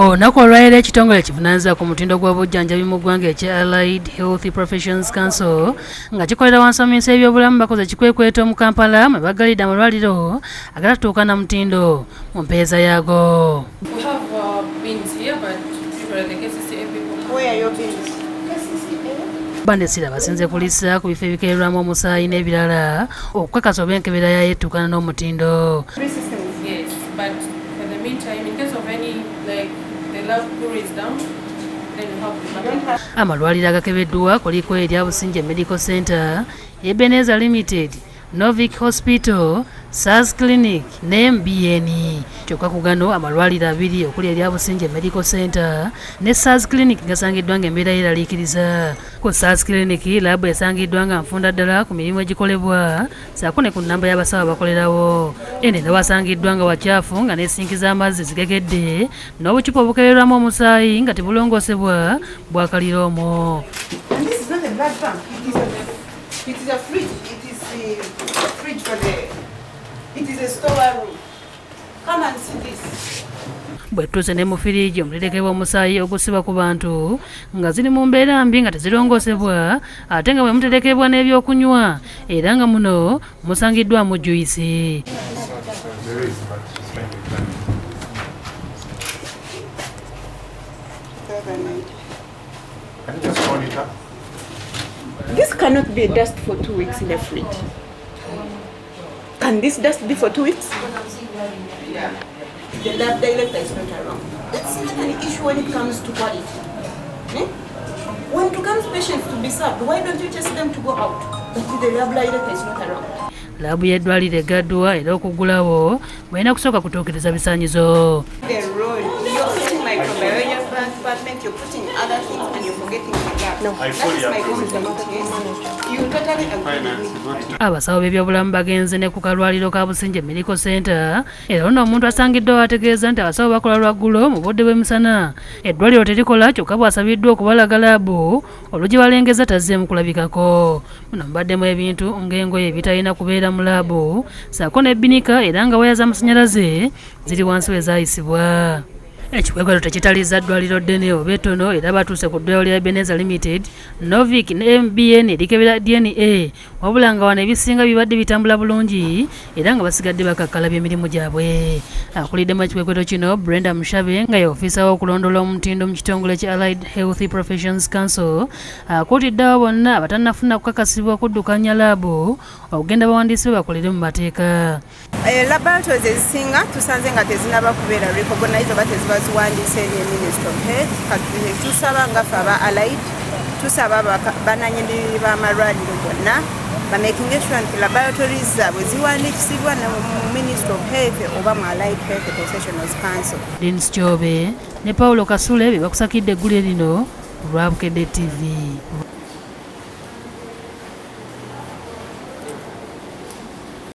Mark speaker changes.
Speaker 1: Olunaku olwaleero ekitongole ekivunaanyizibwa ku mutindo gw'obujjanjabi mu ggwanga ekya Allied Health Professions Council nga kikolera wansi minisitule y'ebyobulamu bakoze Ekikwekweto mu Kampala mwe baggalidde amalwaliro agatatuuka na mutindo mu mpeeza yaago. Bandesira basinze kulisa ku bifo ebikeerwamu omusaayi n'ebirala okukakasa oba enkebera yayo etuukana n'omutindo. Amalwaliro agakebeddwa kuliko erya Busigye Medical Center, Ebenezer Limited, Novic Hospital, SARS Clinic ne MBN. Kyokka ku gano amalwaliro abiri okuli erya Busigye Medical Center ne SARS Clinic gasangiddwa ng'embeera yeraliikiriza. Ku SARS Clinic laabu esangiddwa nga nfunda ddala ku mirimu egikolebwa ssaako ne ku nnamba y'abasawo abakolerawo. Eno wasangiddwa nga wakyafu nga n'esinki z'amazzi zigekedde n'obucupa obukeberwamu omusaayi nga tebulongoosebwa bwakalira omwo. Bwe tuuse ne mu firiigi omuterekebwa omusaayi ogusibwa ku bantu nga ziri mu mbeera mbi nga tezirongoosebwa ate nga bwe muterekebwa n'ebyokunywa era nga muno musangiddwamu juyisi.
Speaker 2: This cannot be dust for 2 weeks in the fridge. Can this dust be for 2 weeks? Yeah. The lab director is not around. That's not an issue when it comes to quality. Eh? When it comes patients to be served, why don't you test them to go out? But the lab director is not around.
Speaker 1: Laabu y'eddwaliro eggaddwa era okuggulawo balina kusooka kutuukiriza bisaanyizo. Abasawo b'ebyobulamu bagenze ne ku kalwaliro ka Busigye Medical Center era ono omuntu asangiddwa ategeeza nti abasawo bakola lwaggulo mu budde bw'emisana. Eddwaliro terikola kyokka bwasabiddwa okubalaga laabu oluggi balengeza tazzeemu kulabikako. Muno mubaddemu ebintu ng'engoye ebitalina kubeera mu laabu ssaako n'ebbinika era nga waya z'amasannyalaze ziri wansi we zaayisibwa. Ekikwekweto tekitalizza ddwaliro ddene oba ettono era batuuse ku ddwaliro lya Ebenezer Limited, Novic ne MBN erikebera DNA wabula nga wano ebisinga bibadde bitambula bulungi era nga basigadde bakakkalabya emirimu gyabwe. Akuliddemu ekikwekweto kino Brenda Mushabe nga ye ofiisa w'okulondoola omutindo mu kitongole kya Allied Health Professions Council akuutiddewo bonna abatannafuna kukakasibwa kuddukanya laabu okugenda bawandiisibwe bakolere mu mateeka.
Speaker 2: Laboratories ezisinga tusanze nga tezinaba kubeera recognized oba tezibaziwandiise eri Ministry of Health. Kati tusaba nga ffe aba Allied tusaba bananyini b'amalwaliro bonna making sure nti laboratories zaabwe ziwandiikisibwa mu Ministry of Health oba mu Allied Health Professionals Council.
Speaker 1: Denis Chobe ne Paulo Kasule be bakusakidde eggule lino lwa Bukedde TV.